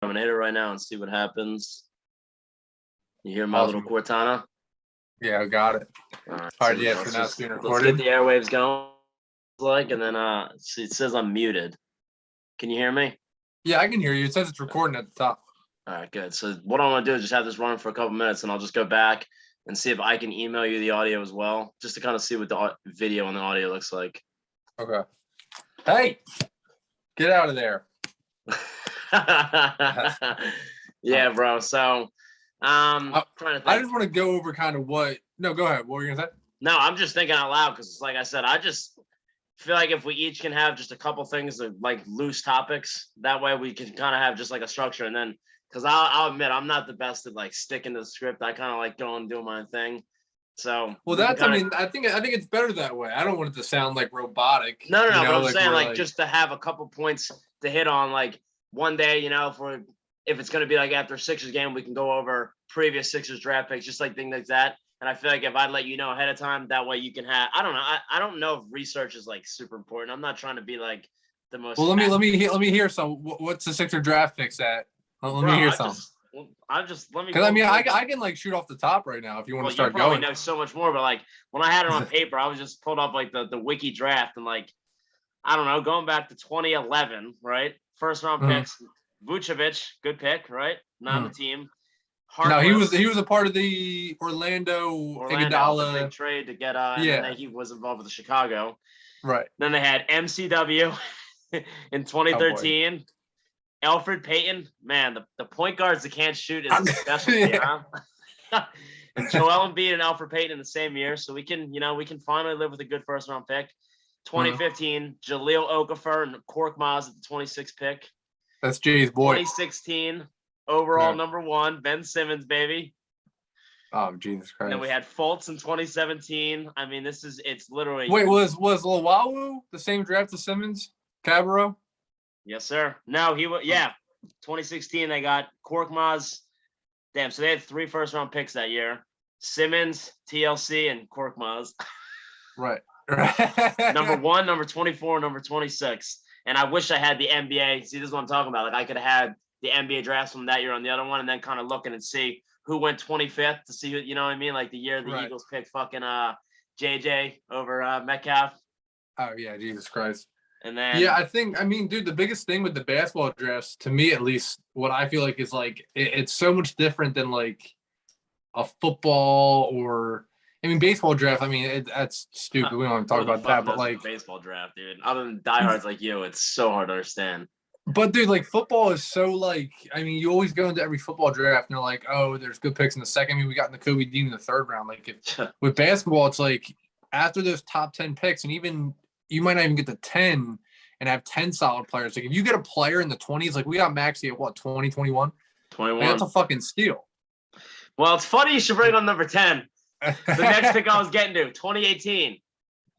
I'm gonna hit it right now and see what happens. You hear my little Cortana? Yeah, I got it. All right, Yeah, so now it's being recorded. Let's get the airwaves going. And then it says I'm muted. Can you hear me? Yeah, I can hear you. It says it's recording at the top. All right, good. So what I want to do is just have this running for a couple minutes, and I'll just go back and see if I can email you the audio as well, just to kind of see what the video and the audio looks like. Okay. Hey, get out of there. Yeah, bro. So, trying to think. I just want to go over kind of what. No, go ahead. What were you gonna say? No, I'm just thinking out loud because, like I said, I just feel like if we each can have just a couple things like loose topics, that way we can kind of have just like a structure. And then, because I'll admit I'm not the best at like sticking to the script. I kind of like going and doing my own thing. So well, that's I think it's better that way. I don't want it to sound like robotic. No. But I'm saying like just to have a couple points to hit on. Like one day, if it's going to be like after Sixers game, we can go over previous Sixers draft picks, just like things like that. And I feel like if I'd let you know ahead of time, that way you can have. I don't know. I don't know if research is like super important. I'm not trying to be like the most. Well, let me hear some. What's the Sixer draft picks at? Let me hear some. Let me. Because I can like shoot off the top right now if you want to start you probably know so much more, but like when I had it on paper, I was just pulled up like the wiki draft and like I don't know, going back to 2011, right? First round picks, Vucevic, good pick, right? Not on the team. No, he was a part of the Orlando Iguodala big trade to get and then he was involved with the Chicago. Right. Then they had MCW in 2013. Alfred Payton, man, the point guards that can't shoot is a specialty, huh? And Joel Embiid and Alfred Payton in the same year, so we can finally live with a good first round pick. 2015, Jahlil Okafor and Korkmaz at the 26th pick. That's Jay's boy. 2016, overall number 1, Ben Simmons, baby. Oh, Jesus Christ. And then we had Fultz in 2017. I mean, it's literally. Wait, was Lawawu the same draft as Simmons? Cabarro? Yes, sir. No, he was. Yeah, 2016 they got Korkmaz. Damn, so they had 3 first-round picks that year: Simmons, TLC, and Korkmaz. Right. Number 1, number 24, number 26. And I wish I had the NBA. See, this is what I'm talking about. Like I could have had the NBA drafts from that year on the other one, and then kind of looking and see who went 25th to see who. You know what I mean? Like the year the Eagles picked fucking JJ over Metcalf. Oh yeah, Jesus Christ. And then dude, the biggest thing with the basketball drafts, to me at least, what I feel like is like it's so much different than like a football or baseball draft. That's stupid. We don't want to talk about that, but like baseball draft, dude. Other than diehards like you, it's so hard to understand. But dude, like football is so like you always go into every football draft and they're like, oh, there's good picks in the second. We got Nakobe Dean in the 3rd round. Like with basketball, it's like after those top 10 picks, and even you might not even get to 10 and have 10 solid players. Like if you get a player in the 20s, like we got Maxey at what, 21? 21. Like, that's a fucking steal. Well, it's funny you should bring on number 10. The next pick I was getting to, 2018.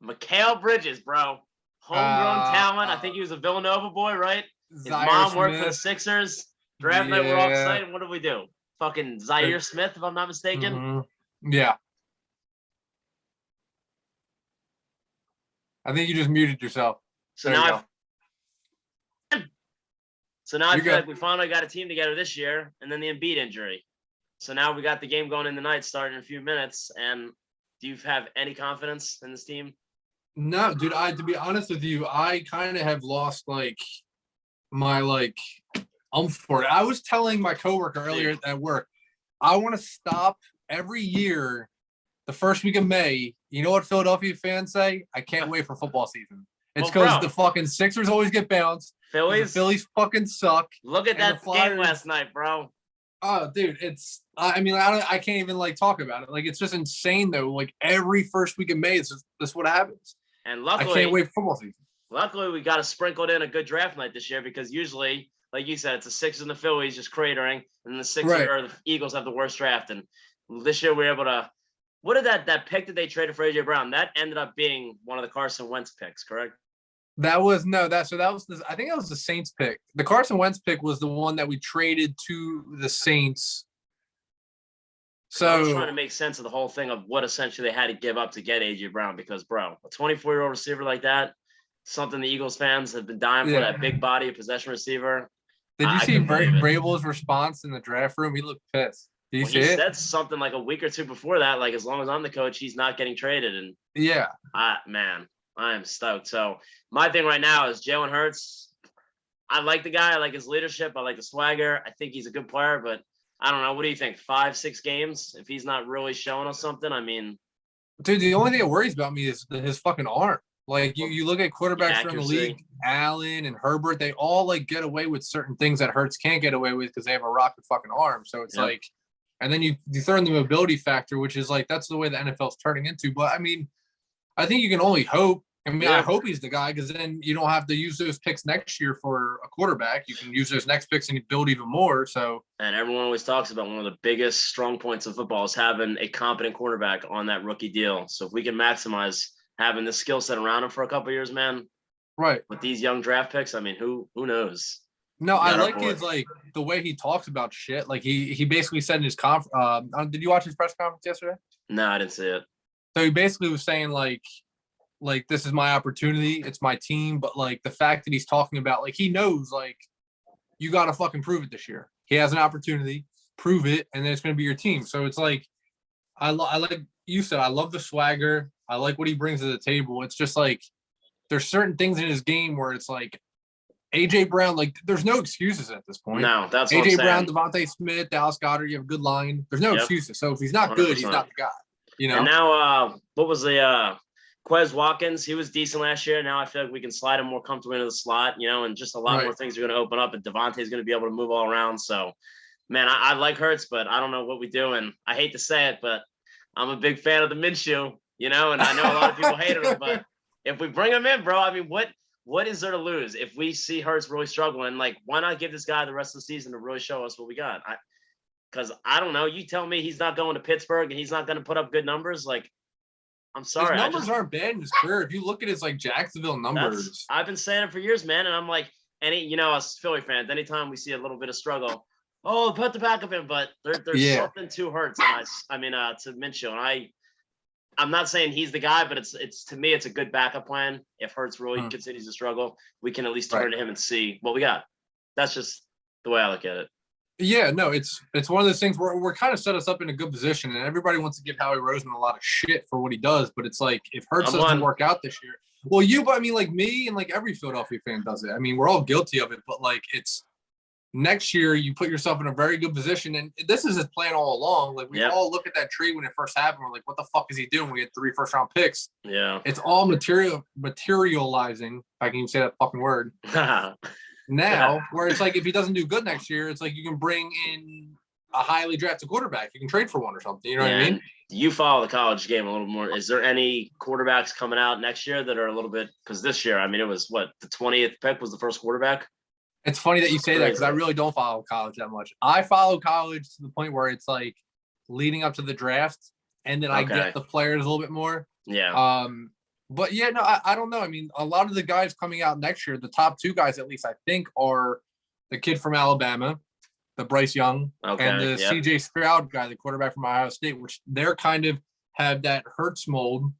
Mikal Bridges, bro. Homegrown talent. I think he was a Villanova boy, right? His mom worked for the Sixers. Draft night, we're all excited. What do we do? Fucking Zaire Smith, if I'm not mistaken. Mm-hmm. Yeah. I think you just muted yourself. So now I feel like we finally got a team together this year, and then the Embiid injury. So now we got the game going in the night starting in a few minutes. And do you have any confidence in this team? No, dude. To be honest with you, I kind of have lost like my for it. I was telling my coworker earlier at work, I want to stop every year the first week of May. You know what Philadelphia fans say? I can't wait for football season. It's because the fucking Sixers always get bounced. Phillies fucking suck. Look at that game last night, bro. Oh, dude, it's. I can't even like talk about it. Like it's just insane though. Like every first week of May, that's what happens. And luckily, I can't wait for football season. Luckily, we got sprinkled in a good draft night this year because usually, like you said, it's the Sixers and the Phillies just cratering, and the Sixers or the Eagles have the worst draft. And this year, we were able to. What did that pick that they traded for AJ Brown? That ended up being one of the Carson Wentz picks, correct? I think that was the Saints pick. The Carson Wentz pick was the one that we traded to the Saints. So I was trying to make sense of the whole thing of what essentially they had to give up to get AJ Brown because, bro, a 24-year-old receiver like that, something the Eagles fans have been dying for, that big body possession receiver. Did you see couldn't believe it. Vrabel's response in the draft room? He looked pissed. Did you see He it? said something like a week or two before that, like, as long as I'm the coach, he's not getting traded. And Yeah. man, I am stoked. So my thing right now is Jaylen Hurts. I like the guy. I like his leadership. I like the swagger. I think he's a good player, but I don't know. What do you think? 5-6 games? If he's not really showing us something, I mean, Dude, the only thing that worries about me is his fucking arm. Like you look at quarterbacks around the league, Allen and Herbert, they all like get away with certain things that Hurts can't get away with because they have a rocket fucking arm. So it's like, and then you throw in the mobility factor, which is like that's the way the NFL is turning into. But I mean, I think you can only hope. I mean, I hope he's the guy because then you don't have to use those picks next year for a quarterback. You can use those next picks and build even more. So, and everyone always talks about one of the biggest strong points of football is having a competent quarterback on that rookie deal. So if we can maximize having the skill set around him for a couple of years, man, right, with these young draft picks, I mean, who knows? No, I like his like the way he talks about shit. Like he basically said in his did you watch his press conference yesterday? No, I didn't see it. So he basically was saying like this is my opportunity, it's my team, but like the fact that he's talking about like he knows like you got to fucking prove it this year. He has an opportunity, prove it, and then it's going to be your team. So it's like I like you said, I love the swagger. I like what he brings to the table. It's just like there's certain things in his game where it's like AJ Brown, like there's no excuses at this point. No, that's AJ Brown, Devontae Smith, Dallas Goedert, you have a good line. There's no excuses. So if he's not 100%. Good, he's not the guy. You know. And now, what was the Quez Watkins? He was decent last year. Now I feel like we can slide him more comfortably into the slot, you know, and just a lot more things are going to open up. And Devontae's going to be able to move all around. So, man, I like Hurts, but I don't know what we do. And I hate to say it, but I'm a big fan of the Minshew, you know, and I know a lot of people hated him, but if we bring him in, bro, I mean, what is there to lose if we see Hurts really struggling? Like, why not give this guy the rest of the season to really show us what we got? Because I don't know. You tell me he's not going to Pittsburgh and he's not going to put up good numbers. Like, I'm sorry. His numbers aren't bad in his career. If you look at his like Jacksonville numbers, I've been saying it for years, man. And I'm like, us Philly fans, anytime we see a little bit of struggle, put the back of him. But there's something to Hurts. And to Minshew. And I'm not saying he's the guy, but it's to me, it's a good backup plan. If Hurts really continues to struggle, we can at least turn to him and see what we got. That's just the way I look at it. Yeah, no, it's one of those things where we're kind of set us up in a good position, and everybody wants to give Howie Roseman a lot of shit for what he does, but it's like if Hurts doesn't work out this year, but I mean, like me and like every Philadelphia fan does it. I mean, we're all guilty of it, but like it's next year you put yourself in a very good position, and this is his plan all along. Like we all look at that tree when it first happened, we're like, what the fuck is he doing? We had 3 first-round picks. Yeah, it's all materializing. If I can even say that fucking word. Now, where it's like if he doesn't do good next year, it's like you can bring in a highly drafted quarterback. You can trade for one or something. You know what I mean? You follow the college game a little more. Is there any quarterbacks coming out next year that are a little bit – because this year, I mean, it was what, the 20th pick was the first quarterback? It's funny that you say that because I really don't follow college that much. I follow college to the point where it's like leading up to the draft, and then I get the players a little bit more. Yeah. But yeah, no, I don't know. I mean, a lot of the guys coming out next year, the top 2 guys at least, I think, are the kid from Alabama, the Bryce Young, and the CJ Stroud guy, the quarterback from Ohio State, which they're kind of have that Hurts mold,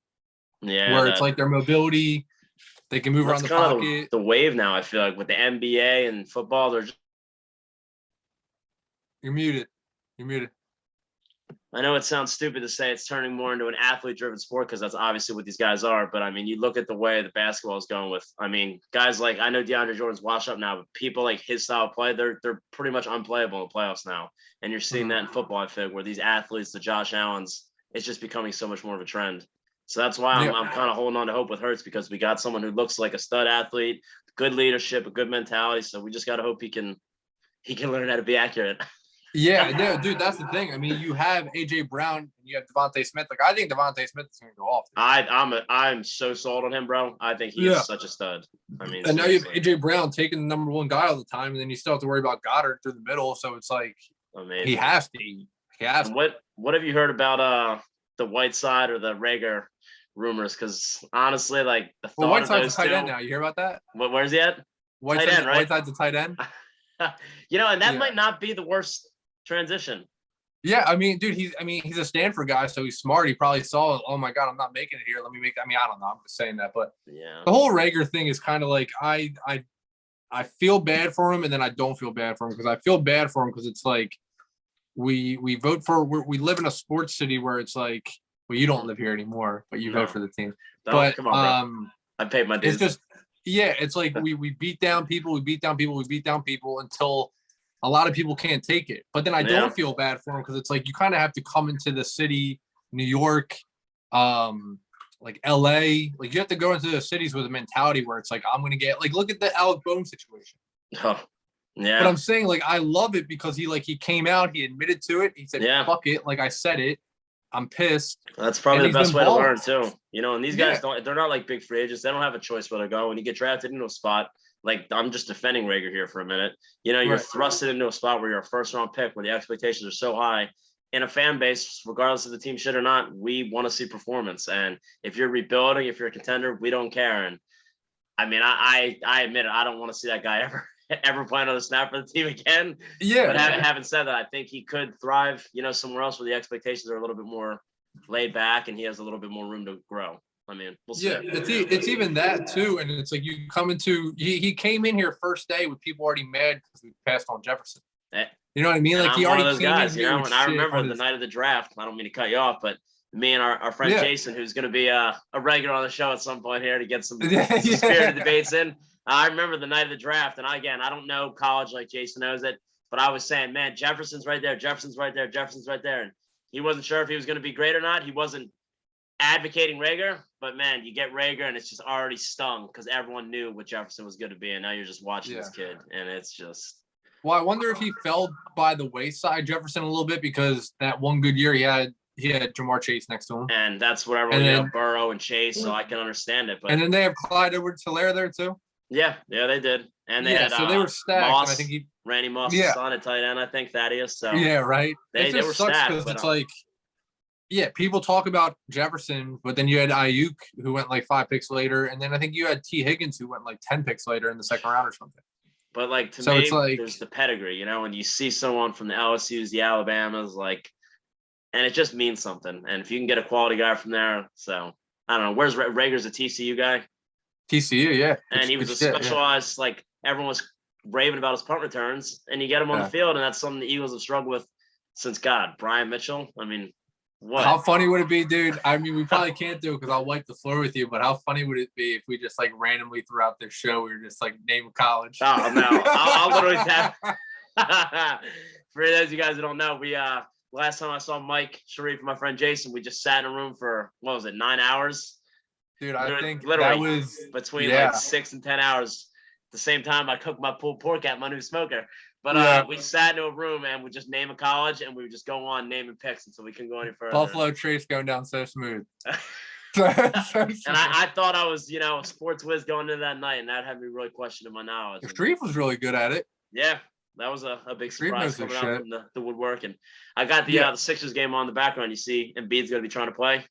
where it's like their mobility, they can move around the pocket. The wave now, I feel like, with the NBA and football, they're just... You're muted. I know it sounds stupid to say it's turning more into an athlete-driven sport because that's obviously what these guys are. But, I mean, you look at the way the basketball is going with, I mean, guys like, I know DeAndre Jordan's washed up now, but people like his style of play, they're pretty much unplayable in the playoffs now. And you're seeing that in football, I think, where these athletes, the Josh Allens, it's just becoming so much more of a trend. So that's why I'm kind of holding on to hope with Hurts because we got someone who looks like a stud athlete, good leadership, a good mentality. So we just got to hope he can learn how to be accurate. Yeah, no, dude, that's the thing. I mean, you have AJ Brown and you have Devontae Smith. Like, I think Devontae Smith is going to go off. I'm so sold on him, bro. I think he is such a stud. I mean, and now you have AJ Brown taking the number 1 guy all the time, and then you still have to worry about Goddard through the middle. So it's like he has to. He has. What have you heard about the Whiteside or the Rager rumors? Because honestly, like the thought Whiteside's of those a tight end now. You hear about that? Where's he at? Tight end, right? Whiteside's a tight end. And that might not be the worst transition. Yeah, I mean, dude, he's a Stanford guy, so he's smart. He probably saw, oh my God, I'm not making it here. Let me make. I mean, I don't know. I'm just saying that, but the whole Rager thing is kind of like I I feel bad for him, and then I don't feel bad for him, because I feel bad for him because it's like we vote for we live in a sports city where it's like, well, you don't live here anymore, but you vote for the team. But come on, bro. I paid my dues. It's just it's like we beat down people, we beat down people until a lot of people can't take it. But then I don't feel bad for him, because it's like you kind of have to come into the city, New York, like LA, like you have to go into the cities with a mentality where it's like, I'm gonna get, like, look at the Alec Bone situation. Oh, yeah. But I'm saying, like, I love it because he came out, he admitted to it, he said, fuck it, like I said it, I'm pissed. That's probably the best way to learn too. You know, and these guys they're not like big free agents. They don't have a choice where to go. When you get drafted into a spot, like, I'm just defending Rager here for a minute. You know, you're thrusted into a spot where you're a first round pick, where the expectations are so high. In a fan base, regardless of the team shit or not, we want to see performance. And if you're rebuilding, if you're a contender, we don't care. And I mean, I admit it, I don't want to see that guy ever play another snap for the team again. Yeah. But having said that, I think he could thrive, you know, somewhere else where the expectations are a little bit more laid back and he has a little bit more room to grow. I mean, we'll see. Yeah, it's even that too. And it's like you come into he came in here first day with people already mad because we passed on Jefferson. You know what I mean? Like, he already one of those came guys, in you here know. And I remember the night of the draft. I don't mean to cut you off, but me and our friend Jason, who's going to be a regular on the show at some point here to get some spirited debates in. I remember the night of the draft, and I don't know college like Jason knows it, but I was saying, man, Jefferson's right there, Jefferson's right there, Jefferson's right there, and he wasn't sure if he was going to be great or not. He wasn't advocating Rager, but man, you get Rager, and it's just already stung because everyone knew what Jefferson was going to be, and now you're just watching this kid, and it's just. Well, I wonder if he fell by the wayside, Jefferson, a little bit, because that one good year he had Jamar Chase next to him, and that's where everyone, Burrow and Chase. So I can understand it. But and then they have Clyde Edwards-Helaire there too. Yeah, they did, and they had so they were stacked. Moss, and I think Randy Moss' son at tight end. I think Thaddeus. So right. They were stacked because it's like, people talk about Jefferson, but then you had Ayuk who went like 5 picks later, and then I think you had T. Higgins who went like 10 picks later in the second round or something. But like to me, it's like, there's the pedigree, you know, and you see someone from the LSU's, the Alabamas, like, and it just means something. And if you can get a quality guy from there, so I don't know. Where's Rager's a TCU guy? TCU, yeah. And he was a specialized, like, everyone was raving about his punt returns, and you get him on the field, and that's something the Eagles have struggled with since Brian Mitchell. I mean, what? How funny would it be, dude? I mean, we probably can't do it because I'll wipe the floor with you, but how funny would it be if we just like randomly throughout this show we were just like name a college? Oh no, I'll literally tap. For those of you guys who don't know, we last time I saw Mike Sharif and my friend Jason, we just sat in a room for 9 hours. Dude, I think literally that was between like 6 and 10 hours. At the same time, I cooked my pulled pork at my new smoker. But we sat in a room and we just name a college and we would just go on naming picks until we couldn't go any further. Buffalo Trace going down so smooth. And I thought I was, a sports whiz going into that night, and that had me really questioning my knowledge. Sharif was really good at it. Yeah, that was a big surprise coming out from the woodwork. And I got the Sixers game on the background. You see, Embiid's going to be trying to play.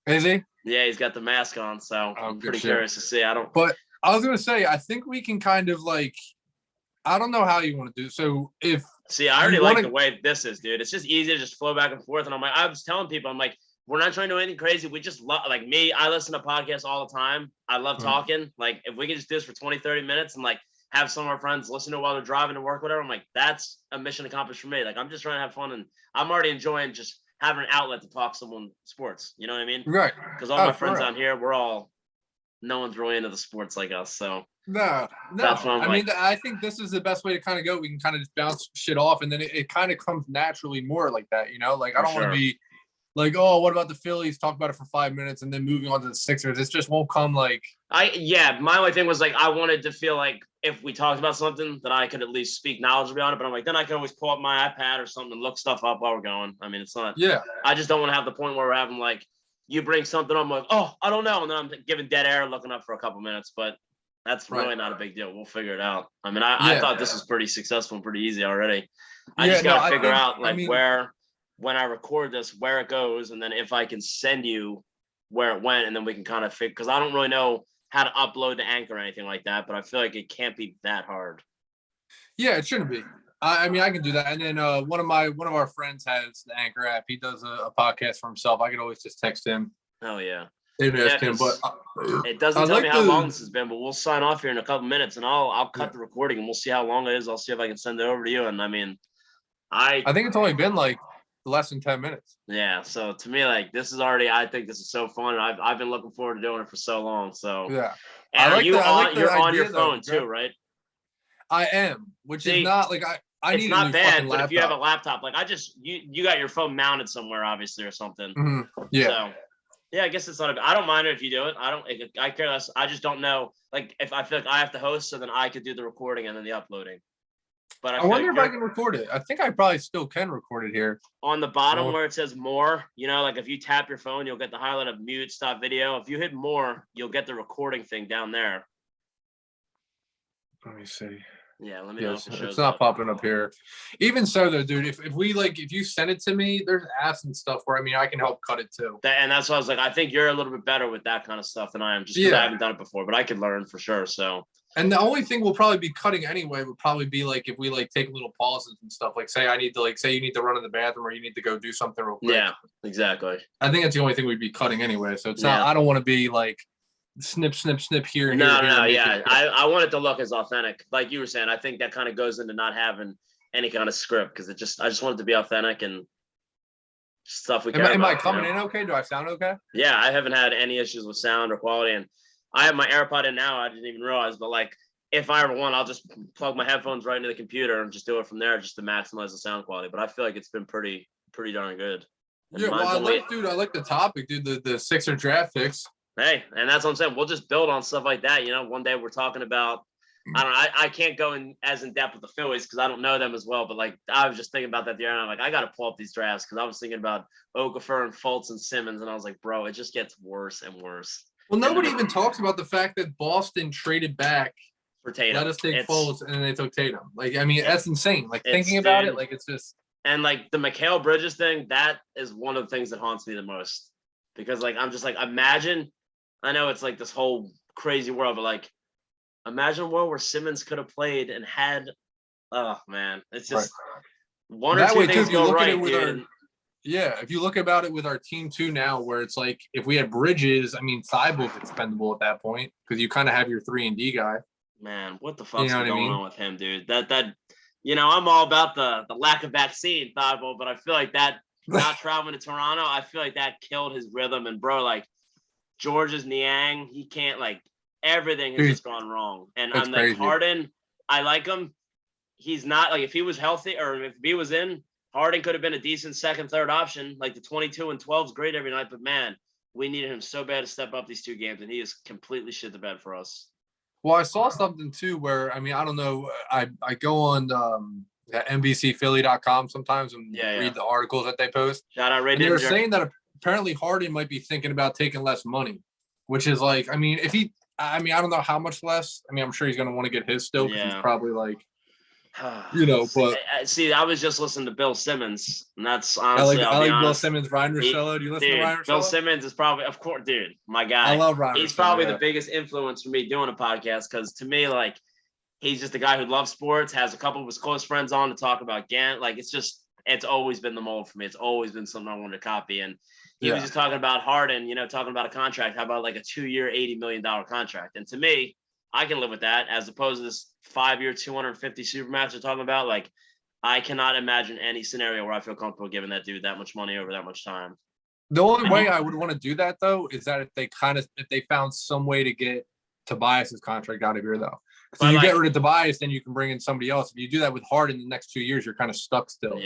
Is he? Yeah, he's got the mask on, so I'm pretty curious to see. But I was going to say, I think we can kind of like. I don't know how you want to do. So I already like the way this is, dude. It's just easy to just flow back and forth. And I was telling people, I'm like, we're not trying to do anything crazy. We just love, like me, I listen to podcasts all the time. I love talking. Like if we can just do this for 20, 30 minutes and like have some of our friends listen to it while they're driving to work, whatever. I'm like, that's a mission accomplished for me. Like I'm just trying to have fun, and I'm already enjoying just having an outlet to talk someone sports. You know what I mean? Right. Because all my friends on here, no one's really into the sports like us. So no. I mean, I think this is the best way to kind of go. We can kind of just bounce shit off, and then it kind of comes naturally more like that, Like I don't want to be like, oh, what about the Phillies? Talk about it for 5 minutes, and then moving on to the Sixers. It just won't come like. My only thing was like I wanted to feel like if we talked about something that I could at least speak knowledgeably on it. But I'm like, then I can always pull up my iPad or something and look stuff up while we're going. I mean, it's not. Yeah. I just don't want to have the point where we're having like. You bring something up, I'm like, oh, I don't know. And then I'm giving dead air looking up for a couple minutes, but that's really not a big deal. We'll figure it out. I mean, I thought this was pretty successful and pretty easy already. I just got to figure out where, when I record this, where it goes. And then if I can send you where it went, and then we can kind of figure, because I don't really know how to upload to Anchor or anything like that, but I feel like it can't be that hard. Yeah, it shouldn't be. I mean, I can do that. And then one of our friends has the Anchor app. He does a podcast for himself. I can always just text him. Oh yeah. Didn't ask him, but it doesn't tell me how long this has been, but we'll sign off here in a couple minutes, and I'll cut the recording, and we'll see how long it is. I'll see if I can send it over to you. And I mean, I think it's only been like less than 10 minutes. Yeah. So to me, like this is already. I think this is so fun. I've been looking forward to doing it for so long. So yeah. And you're on your phone too, right? I am, which is not like I need a new fucking laptop. But if you have a laptop, like you got your phone mounted somewhere, obviously, or something. Mm-hmm. Yeah. So, yeah, I guess it's not. I don't mind it if you do it. I care less. I just don't know. Like if I feel like I have to host, so then I could do the recording and then the uploading. But I wonder if I can record it. I think I probably still can record it here. On the bottom where it says more, like if you tap your phone, you'll get the highlight of mute, stop video. If you hit more, you'll get the recording thing down there. Let me see. Yeah, let me know if it's not popping up here. Even so, though, dude, if you send it to me, there's apps and stuff where I can help cut it too. And that's why I was like, I think you're a little bit better with that kind of stuff than I am, just because I haven't done it before. But I could learn for sure. So. And the only thing we'll probably be cutting anyway would probably be like if we like take little pauses and stuff. Like say you need to run in the bathroom or you need to go do something real quick. Yeah, exactly. I think that's the only thing we'd be cutting anyway. So it's not. I don't want to be like. Snip here. No, yeah. I want it to look as authentic. Like you were saying, I think that kind of goes into not having any kind of script because I just want it to be authentic and stuff we care about. Am I coming in okay? Do I sound okay? Yeah, I haven't had any issues with sound or quality. And I have my AirPod in now. I didn't even realize, but like if I ever want, I'll just plug my headphones right into the computer and just do it from there just to maximize the sound quality. But I feel like it's been pretty darn good. And yeah, well, I like the topic, dude, the Sixer draft picks. Hey, and that's what I'm saying. We'll just build on stuff like that. One day we're talking about, I don't know, I can't go in depth with the Phillies because I don't know them as well. But like, I was just thinking about that the other night. I'm like, I got to pull up these drafts because I was thinking about Okafor and Fultz and Simmons. And I was like, bro, it just gets worse and worse. Well, nobody even talks about the fact that Boston traded back for Tatum. Let us take Fultz and then they took Tatum. Like, I mean, that's insane. Like thinking about it, like it's just. And like the Mikal Bridges thing, that is one of the things that haunts me the most. Because like, I'm just like, imagine. I know it's like this whole crazy world, but like, imagine a world where Simmons could have played and had. Oh man, it's just one or two things go right, dude. If you look about it with our team too now, where it's like if we had Bridges, I mean, Thibault's expendable at that point because you kind of have your 3-and-D guy. Man, what the fuck's going on with him, dude? That I'm all about the lack of vaccine, Thibault, but I feel like that not traveling to Toronto, I feel like that killed his rhythm. And bro, like. George's Niang, he can't everything has just gone wrong. And I'm like crazy. Harden, I like him. He's not like if he was healthy or if he was in, Harden could have been a decent second, third option. Like the 22 and 12 is great every night, but man, we needed him so bad to step up these two games, and he is completely shit the bed for us. Well, I saw something too where I don't know. I go on NBCPhilly.com sometimes and read the articles that they post. Shout out Ray. They're saying that apparently Harden might be thinking about taking less money, which is like, if he, I don't know how much less. I'm sure he's going to want to get his still because he's probably like, but. See, I was just listening to Bill Simmons, and that's honestly, I like Bill Simmons, Ryan Russillo. Do you listen to Ryan Russillo? Bill Simmons is probably, of course, dude, my guy. I love Ryan He's probably the biggest influence for me doing a podcast because to me, like, he's just a guy who loves sports, has a couple of his close friends on to talk about Gant. Like, it's always been the mold for me. It's always been something I wanted to copy. And he was just talking about Harden, talking about a contract. How about like a 2-year, $80 million contract? And to me, I can live with that as opposed to this 5-year, $250 Supermax they're talking about. Like, I cannot imagine any scenario where I feel comfortable giving that dude that much money over that much time. The only way I would want to do that, though, is that if they found some way to get Tobias's contract out of here, though. So you get rid of Tobias, then you can bring in somebody else. If you do that with Harden in the next 2 years, you're kind of stuck still,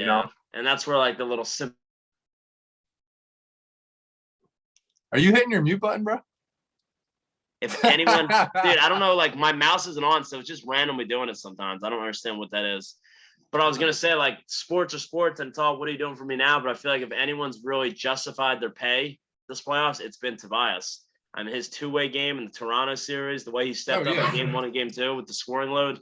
And that's where like the little simple. Are you hitting your mute button, bro? If anyone, dude, I don't know, like my mouse isn't on, so it's just randomly doing it sometimes. I don't understand what that is. But I was going to say, like, sports are sports, and it's all, what are you doing for me now? But I feel like if anyone's really justified their pay this playoffs, it's been Tobias. His two-way game in the Toronto series, the way he stepped up in game 1 and game 2 with the scoring load.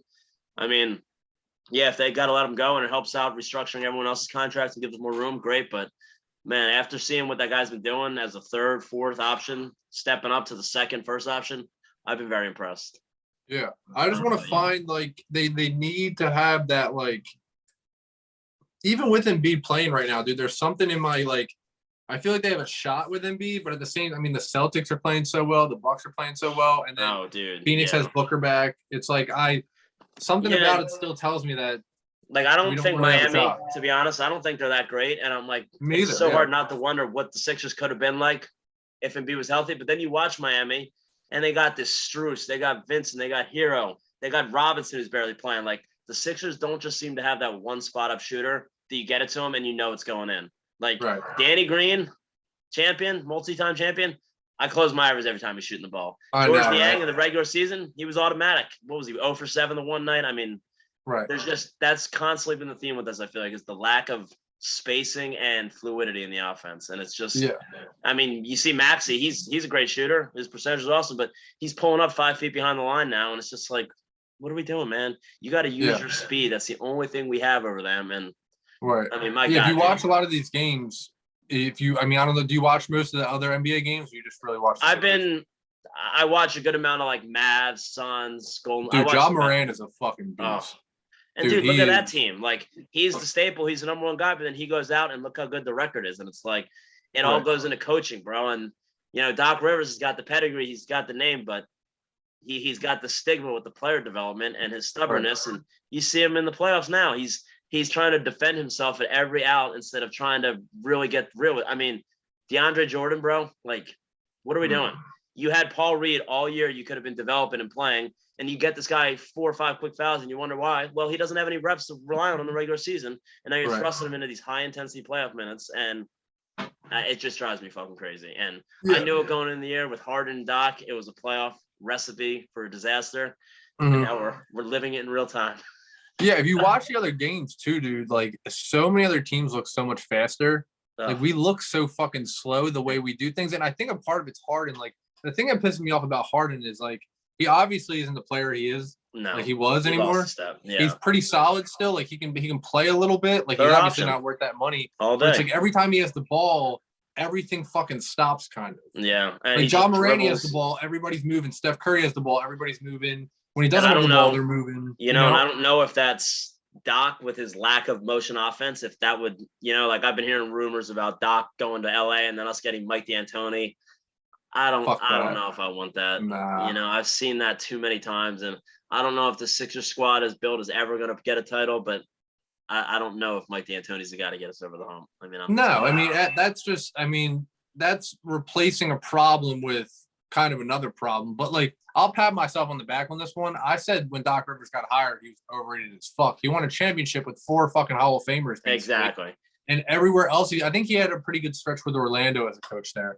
If they got to let him go and it helps out restructuring everyone else's contracts and gives us more room, great. But man, after seeing what that guy's been doing as a third, fourth option, stepping up to the second, first option, I've been very impressed. Yeah. I just want to find, like, they need to have that, like, even with Embiid playing right now, dude, there's something in my, like, I feel like they have a shot with Embiid, but at the same, I mean, the Celtics are playing so well, the Bucks are playing so well, and then Phoenix has Booker back. It's like something about it still tells me that. Like, I don't think Miami, to be honest, I don't think they're that great. And I'm like, it's so hard not to wonder what the Sixers could have been like if Embiid was healthy. But then you watch Miami, and they got this Strus, they got Vincent, they got Hero, they got Robinson who's barely playing. Like, the Sixers don't just seem to have that one spot-up shooter that you get it to him and you know it's going in. Like, Danny Green, champion, multi-time champion, I close my eyes every time he's shooting the ball. George Niang in the regular season, he was automatic. What was he, 0 for 7 the one night? I mean, that's constantly been the theme with us, I feel like, is the lack of spacing and fluidity in the offense. And it's just, I mean, you see Maxey, he's a great shooter. His percentage is awesome, but he's pulling up 5 feet behind the line now. And it's just like, what are we doing, man? You got to use your speed. That's the only thing we have over them. And I mean, my God. If you watch a lot of these games, I don't know, do you watch most of the other NBA games? Or you just really watch? I watch a good amount of like Mavs, Suns, Golden. Dude, Ja Morant is a fucking beast. And dude, look at that team. Like, he's the staple. He's the number one guy, but then he goes out and look how good the record is. And it's like, it all goes into coaching, bro. And, you know, Doc Rivers has got the pedigree. He's got the name, but he's got the stigma with the player development and his stubbornness. And you see him in the playoffs now. He's trying to defend himself at every out instead of trying to really get real. I mean, DeAndre Jordan, bro, like, what are we doing? You had Paul Reed all year. You could have been developing and playing, and you get this guy 4 or 5 quick fouls, and you wonder why. Well, he doesn't have any reps to rely on the regular season, and now you're thrusting him into these high-intensity playoff minutes, and it just drives me fucking crazy. And I knew it going in the year with Harden and Doc. It was a playoff recipe for a disaster, and now we're living it in real time. Yeah, if you watch the other games too, dude, like, so many other teams look so much faster. Like, we look so fucking slow the way we do things, and I think a part of it's Harden. Like, the thing that pisses me off about Harden is, like, he obviously isn't the player he is, like he was anymore. He's pretty solid still. Like, he can play a little bit. Like, he's obviously not worth that money. All day. It's like every time he has the ball, everything fucking stops, kind of. Yeah. Like, Ja Morant has the ball, everybody's moving. Steph Curry has the ball, everybody's moving. When he doesn't have the ball, they're moving. You know, and I don't know if that's Doc with his lack of motion offense, if that would, you know, like, I've been hearing rumors about Doc going to LA and then us getting Mike D'Antoni. I don't know if I want that. Nah. You know, I've seen that too many times, and I don't know if the Sixers squad as built is ever going to get a title, but I don't know if Mike D'Antoni's the guy to get us over the hump. I mean, that's replacing a problem with kind of another problem. But, like, I'll pat myself on the back on this one. I said when Doc Rivers got hired, he was overrated as fuck. He won a championship with 4 fucking Hall of Famers. Exactly. And everywhere else, I think he had a pretty good stretch with Orlando as a coach there.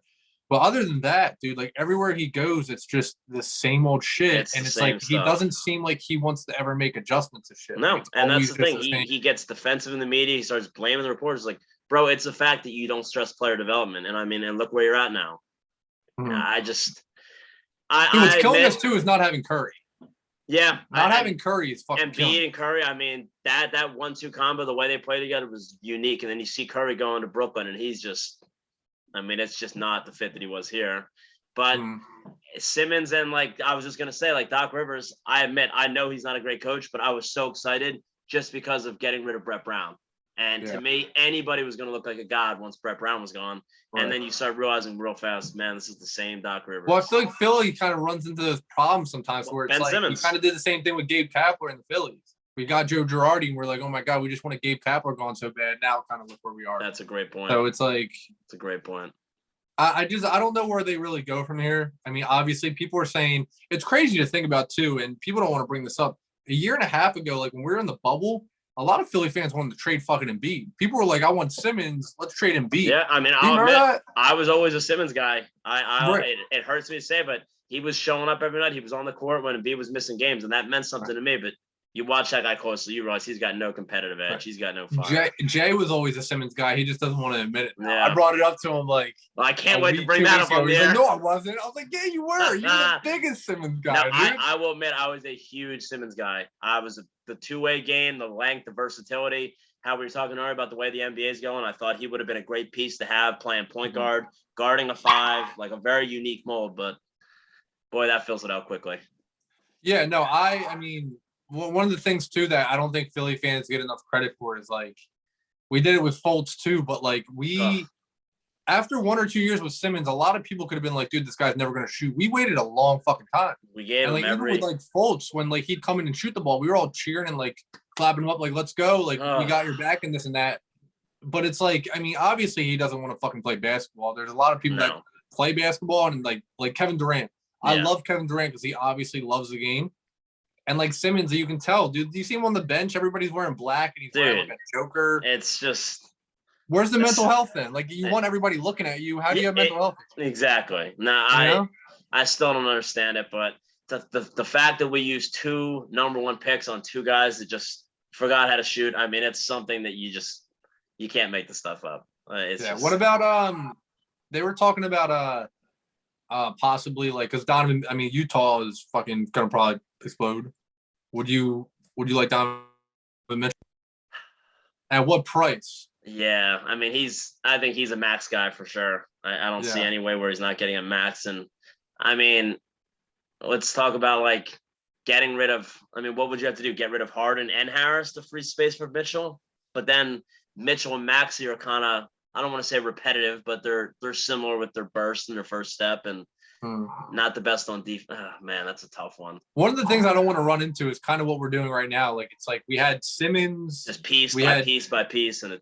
But other than that, dude, like, everywhere he goes, it's just the same old shit. It's like he doesn't seem like he wants to ever make adjustments to shit. No, and that's the thing. He gets defensive in the media. He starts blaming the reporters. Like, bro, it's the fact that you don't stress player development. And I mean, and look where you're at now. What's killing us too is not having Curry. Yeah, having Curry is fucking. Embiid and Curry, I mean, that 1-2 combo, the way they play together was unique. And then you see Curry going to Brooklyn, and he's just, I mean, it's just not the fit that he was here. But Simmons and, like, I was just gonna say, like, Doc Rivers, I admit, I know he's not a great coach, but I was so excited just because of getting rid of Brett Brown. And to me, anybody was going to look like a god once Brett Brown was gone. Right. And then you start realizing real fast, man, this is the same Doc Rivers. Well, I feel like Philly kind of runs into those problems sometimes where it's Ben like Simmons. You kind of did the same thing with Gabe Kapler in the Phillies. We got Joe Girardi, and we're like, oh, my God, we just want Gabe Kapler gone so bad. Now kind of look where we are. That's a great point. So it's like – it's a great point. I don't know where they really go from here. I mean, obviously, people are saying – it's crazy to think about, too, and people don't want to bring this up. A year and a half ago, like, when we were in the bubble – a lot of Philly fans wanted to trade fucking Embiid. People were like, I want Simmons. Let's trade Embiid. Yeah, I mean, I'll admit, I was always a Simmons guy. It hurts me to say, but he was showing up every night. He was on the court when Embiid was missing games, and that meant something to me. But you watch that guy closely, you realize he's got no competitive edge. He's got no fire. Jay was always a Simmons guy. He just doesn't want to admit it. Yeah. I brought it up to him like, well, I can't wait to bring that up on the air. Like, no, I wasn't. I was like, yeah, you were. You're the biggest Simmons guy. No, I will admit, I was a huge Simmons guy. I was the two-way game, the length, the versatility. How we were talking earlier about the way the NBA is going. I thought he would have been a great piece to have playing point guard, guarding a 5, like a very unique mold. But boy, that fills it out quickly. Yeah, no, I mean. Well, one of the things, too, that I don't think Philly fans get enough credit for is, like, we did it with Fultz, too, but, like, we after 1 or 2 years with Simmons, a lot of people could have been like, dude, this guy's never going to shoot. We waited a long fucking time. We gave him even with like Fultz, when like he'd come in and shoot the ball, we were all cheering and like clapping him up, like, let's go. Like, we got your back and this and that. But it's like, I mean, obviously he doesn't want to fucking play basketball. There's a lot of people that play basketball and like Kevin Durant. I love Kevin Durant because he obviously loves the game. And like Simmons, you can tell, dude. Do you see him on the bench? Everybody's wearing black and he's wearing like a Joker. It's just. Where's the mental health then? Like, you want everybody looking at you. How do you have mental health? Exactly. No, I still don't understand it, but the fact that we used 2 number 1 picks on 2 guys that just forgot how to shoot. I mean, it's something that you can't make the stuff up. What about they were talking about possibly like, because Donovan, I mean, Utah is fucking gonna probably explode. Would you like Donovan Mitchell? At what price? Yeah, I mean, I think he's a max guy for sure. I don't see any way where he's not getting a max. And I mean, let's talk about like getting rid of. I mean, what would you have to do? Get rid of Harden and Harris to free space for Mitchell? But then Mitchell and Maxey are kind of, I don't want to say repetitive, but they're similar with their burst and their first step, and not the best on defense. Oh, man, that's a tough one. One of the things I don't want to run into is kind of what we're doing right now. Like, it's like we had Simmons, just piece by piece, and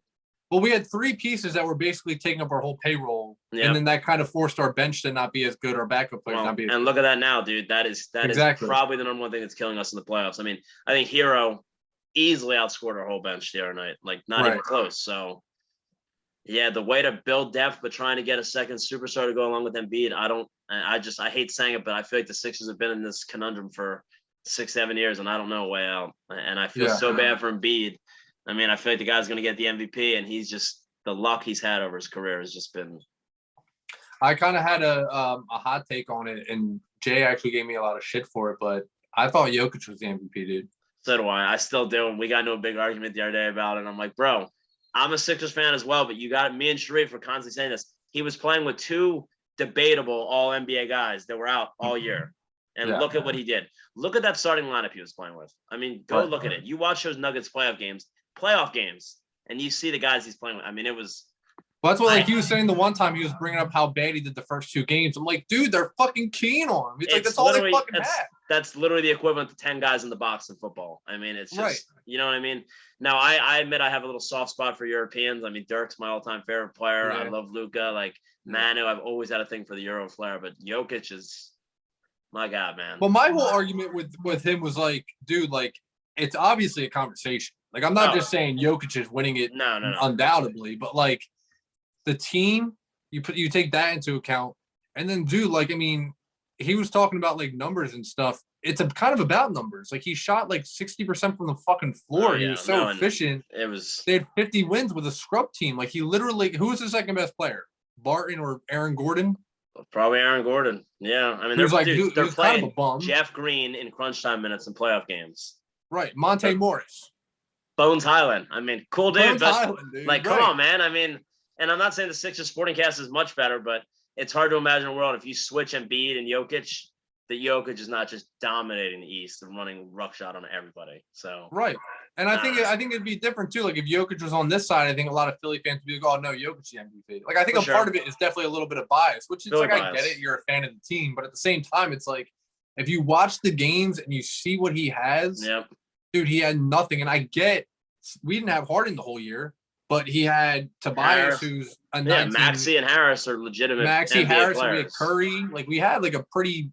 well, we had 3 pieces that were basically taking up our whole payroll, and then that kind of forced our bench to not be as good, our backup players not be as good. And look at that now, dude. That is probably the number 1 thing that's killing us in the playoffs. I mean, I think Hero easily outscored our whole bench the other night, like not even close. So, yeah, the way to build depth, but trying to get a second superstar to go along with Embiid, I hate saying it, but I feel like the Sixers have been in this conundrum for 6-7 years, and I don't know a way out. And I feel so bad for Embiid. I mean, I feel like the guy's going to get the MVP, and he's just, the luck he's had over his career has just been. I kind of had a hot take on it, and Jay actually gave me a lot of shit for it, but I thought Jokic was the MVP, dude. So do I. I still do. And we got into a big argument the other day about it. And I'm like, bro, I'm a Sixers fan as well, but you got me and Sharif were constantly saying this. He was playing with 2 debatable all NBA guys that were out all year. And look at what he did. Look at that starting lineup he was playing with. I mean, go look at it. You watch those Nuggets playoff games, and you see the guys he's playing with. I mean, it was. Well, that's what like he was saying the one time he was bringing up how bad he did the first 2 games. I'm like, dude, they're fucking keen on him. It's like that's all they fucking have. That's literally the equivalent to 10 guys in the box in football. I mean, it's just you know what I mean? Now, I admit I have a little soft spot for Europeans. I mean, Dirk's my all-time favorite player. I love Luka. Like Manu, I've always had a thing for the Euro flair, but Jokic is my God, man. Well, my whole argument with him was like, dude, like it's obviously a conversation. Like I'm not just saying Jokic is winning it undoubtedly, but like the team, you take that into account, and then dude, like I mean, he was talking about like numbers and stuff. It's a kind of about numbers. Like he shot like 60% from the fucking floor. He was so efficient. They had 50 wins with a scrub team. Like he literally, who was the second best player? Barton or Aaron Gordon? Probably Aaron Gordon. Yeah, I mean they're playing kind of a bum. Jeff Green in crunch time minutes in playoff games. Right, Monte Morris. Bones Highland. I mean, cool dude. Like, come on, man. I mean, and I'm not saying the Sixers sporting cast is much better, but it's hard to imagine a world if you switch Embiid and Jokic, that Jokic is not just dominating the East and running roughshod on everybody. So and I think it'd be different too. Like if Jokic was on this side, I think a lot of Philly fans would be like, "Oh no, Jokic the MVP." Like I think part of it is definitely a little bit of bias, which is like I get it. You're a fan of the team, but at the same time, it's like if you watch the games and you see what he has, dude, he had nothing. And I get we didn't have Harden the whole year, but he had Tobias, who's a 19. Maxey and Harris are legitimate. Maxey, NBA Harris, players. we had Curry. Like we had like a pretty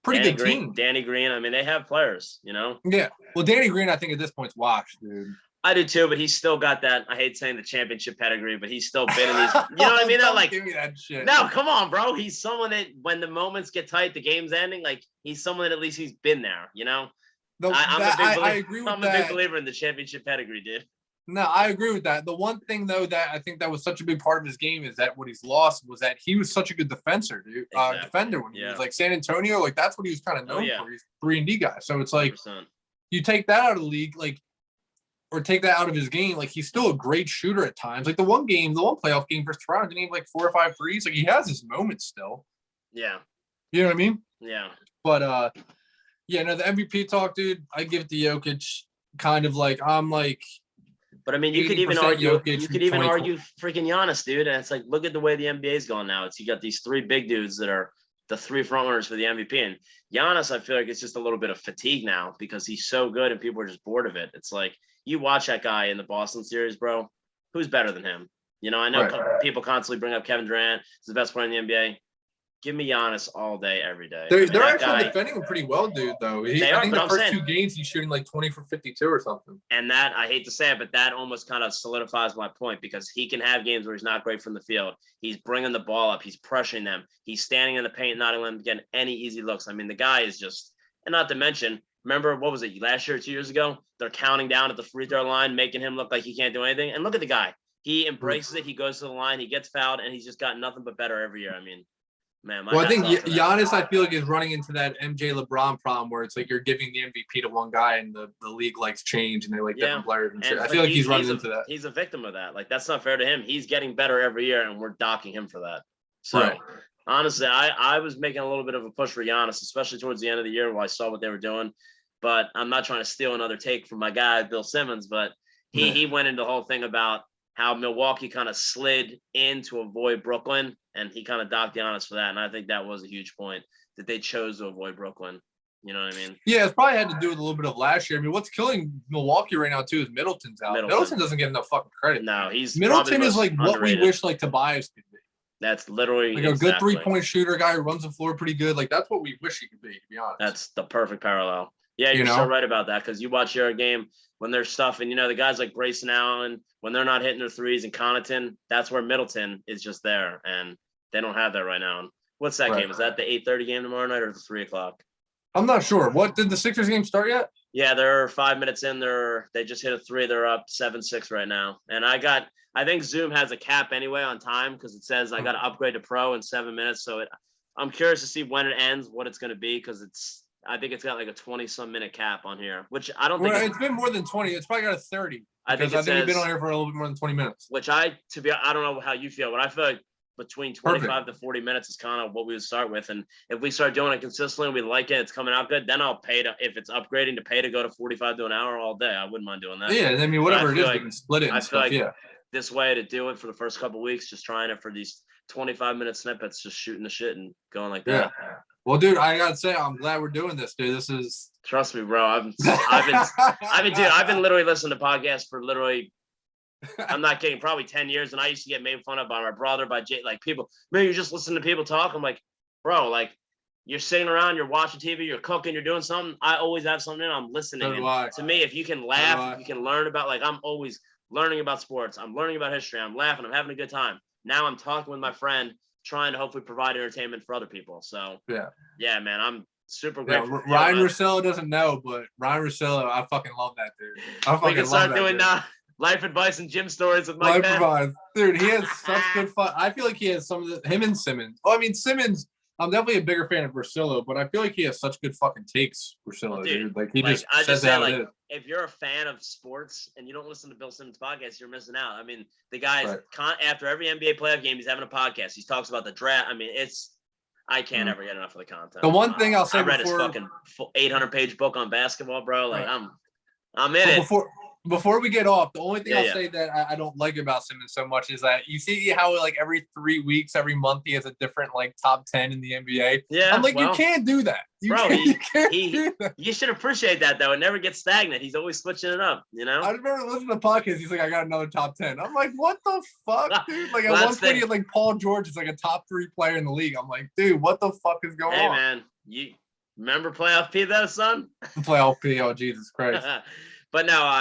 good team. Danny Green. I mean, they have players, you know? Yeah. Well, Danny Green, I think at this point's washed, dude. I do too, but he's still got that. I hate saying the championship pedigree, but he's still been in these. You know what I mean? That, like, give me that shit. No, come on, bro. He's someone that when the moments get tight, the game's ending. Like he's someone that at least he's been there. You know? I agree with that. I'm a big believer in the championship pedigree, dude. No, I agree with that. The one thing though that I think that was such a big part of his game is that what he's lost was that he was such a good defender, dude. Defender when he was like San Antonio, like that's what he was kind of known for. He's 3-and-D guy. So it's like 100%. You take that out of the league, like, or take that out of his game, like he's still a great shooter at times. Like the one playoff game versus Toronto, didn't he have like 4 or 5 threes? Like he has his moments still. Yeah. You know what I mean? Yeah. But the MVP talk, dude, I give it to Jokic. Kind of like I'm like. But I mean, you could even 80% argue, Jokic you could even 24. argue freaking Giannis, dude. And it's like, look at the way the NBA's going now. It's you got these three big dudes that are the three front runners for the MVP. And Giannis, I feel like it's just a little bit of fatigue now because he's so good and people are just bored of it. It's like you watch that guy in the Boston series, bro. Who's better than him? You know, I know people constantly bring up Kevin Durant. He's the best player in the NBA. Give me Giannis all day, every day. They're actually defending him pretty well, dude, though. I think the first 2 games, he's shooting like 20 for 52 or something. And that, I hate to say it, but that almost kind of solidifies my point because he can have games where he's not great from the field. He's bringing the ball up. He's pressuring them. He's standing in the paint, not letting them get any easy looks. I mean, the guy is just – and not to mention, remember, what was it, last year or 2 years ago? They're counting down at the free throw line, making him look like he can't do anything. And look at the guy. He embraces it. He goes to the line. He gets fouled, and he's just got nothing but better every year. I mean – man, well, I think Giannis, I feel like, is running into that MJ LeBron problem where it's like you're giving the MVP to one guy and the league likes change and they like different players and shit. I feel like he's running into that. He's a victim of that. Like, that's not fair to him. He's getting better every year, and we're docking him for that. So, honestly, I was making a little bit of a push for Giannis, especially towards the end of the year while I saw what they were doing. But I'm not trying to steal another take from my guy, Bill Simmons, but he went into the whole thing about how Milwaukee kind of slid in to avoid Brooklyn, and he kind of docked Giannis for that. And I think that was a huge point that they chose to avoid Brooklyn. You know what I mean? Yeah, it's probably had to do with a little bit of last year. I mean, what's killing Milwaukee right now, too, is Middleton's out. Middleton doesn't get enough fucking credit. No, Middleton is like underrated. What we wish like Tobias could be. That's literally like a good 3-point shooter guy who runs the floor pretty good. Like, that's what we wish he could be honest. That's the perfect parallel. Yeah, you're so right about that because you watch your game when there's stuff, and the guys like Grayson Allen, when they're not hitting their threes, and Connaughton, that's where Middleton is just there, and they don't have that right now. And what's that game? Is that the 8:30 game tomorrow night or the 3 o'clock? I'm not sure. What did the Sixers game start yet? Yeah, they're 5 minutes in. They just hit a 3. They're up 7-6 right now. And I think Zoom has a cap anyway on time because it says I got to upgrade to Pro in 7 minutes. So I'm curious to see when it ends, what it's going to be because I think it's got like a 20-some minute cap on here, which I don't think it's been more than 20. It's probably got a 30. I think we've been on here for a little bit more than 20 minutes. Which I don't know how you feel, but I feel like between 25 to 40 minutes is kind of what we would start with. And if we start doing it consistently and we like it, it's coming out good, then I'll pay if it's upgrading to pay to go to 45 to an hour all day. I wouldn't mind doing that. Yeah, I mean, whatever it is, we can split it and stuff, this way to do it for the first couple of weeks, just trying it for these 25-minute snippets, just shooting the shit and going like that. Well, dude, I gotta say, I'm glad we're doing this, dude. This is trust me, bro. I've been literally listening to podcasts for literally. I'm not kidding, probably 10 years, and I used to get made fun of by my brother, by Jay, like people. Man, you just listen to people talk. I'm like, bro, like you're sitting around, you're watching TV, you're cooking, you're doing something. I always have something in. I'm listening. To me, if you can laugh, you can learn about. Like I'm always learning about sports. I'm learning about history. I'm laughing. I'm having a good time. Now I'm talking with my friend, trying to hopefully provide entertainment for other people. So yeah, man, I'm super grateful. Ryan Russillo doesn't know, but Ryan Russillo, I fucking love that dude. We can start doing life advice and gym stories with Mike. Life advice, dude. He has such good fun. I feel like he has some of him and Simmons. Oh, I mean Simmons. I'm definitely a bigger fan of Russillo, but I feel like he has such good fucking takes. Russillo, dude. Like he just says how it is. If you're a fan of sports and you don't listen to Bill Simmons' podcast, you're missing out. I mean, the guy's after every NBA playoff game, he's having a podcast. He talks about the draft. I mean, I can't ever get enough of the content. The one thing I'll say, I read his fucking 800-page book on basketball, bro. Like I'm in it. Before we get off, the only thing I'll say that I don't like about Simmons so much is that you see how like every 3 weeks, every month he has a different like top 10 in the NBA. Yeah, I'm like, you can't do that, you can't do that. You should appreciate that though. It never gets stagnant. He's always switching it up. You know. I remember listening to the podcast. He's like, I got another top 10. I'm like, what the fuck, dude? Like at one point, he had like Paul George is like a top 3 player in the league. I'm like, dude, what the fuck is going on? Hey man, you remember playoff P though, son? Playoff P. Oh Jesus Christ. But no,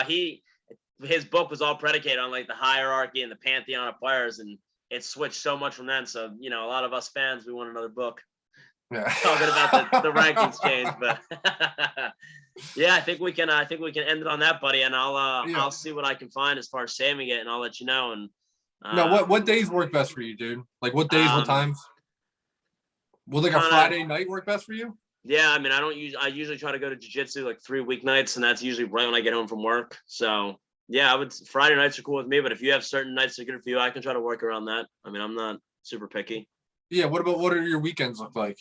his book was all predicated on like the hierarchy and the pantheon of players, and it switched so much from then. So, a lot of us fans, we want another book. Talking about the rankings change, but yeah, I think we can end it on that, buddy. And I'll see what I can find as far as saving it, and I'll let you know. And what days work best for you, dude? Like what days, what times? Will like a Friday night work best for you? Yeah, I mean, I usually try to go to jiu-jitsu like 3 weeknights, and that's usually right when I get home from work. So yeah, Friday nights are cool with me, but if you have certain nights that are good for you, I can try to work around that. I mean, I'm not super picky. Yeah, what are your weekends look like?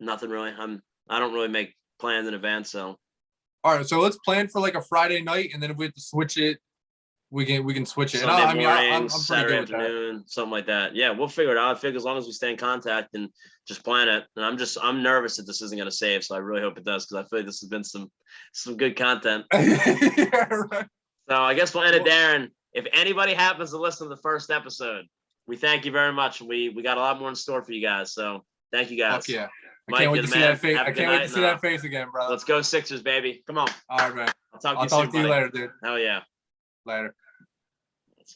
Nothing really. I don't really make plans in advance, so. All right, so let's plan for like a Friday night, and then if we have to switch it, we can switch it. Sunday I mean, morning, I'm pretty Saturday good with that. afternoon, something like that. Yeah, we'll figure it out. I think as long as we stay in contact and just plan it. And I'm nervous that this isn't going to save, so I really hope it does because I feel like this has been some good content. Yeah, right. So I guess we'll end it there. And if anybody happens to listen to the first episode, we thank you very much. We got a lot more in store for you guys. So thank you guys. Fuck yeah. Mike, I can't wait you're to the see man. that face. Have a I good can't wait night to see that face again, bro. Let's go Sixers, baby. Come on. All right, man. I'll talk to I'll you talk soon, to you buddy. later, dude. Hell yeah. Later. Let's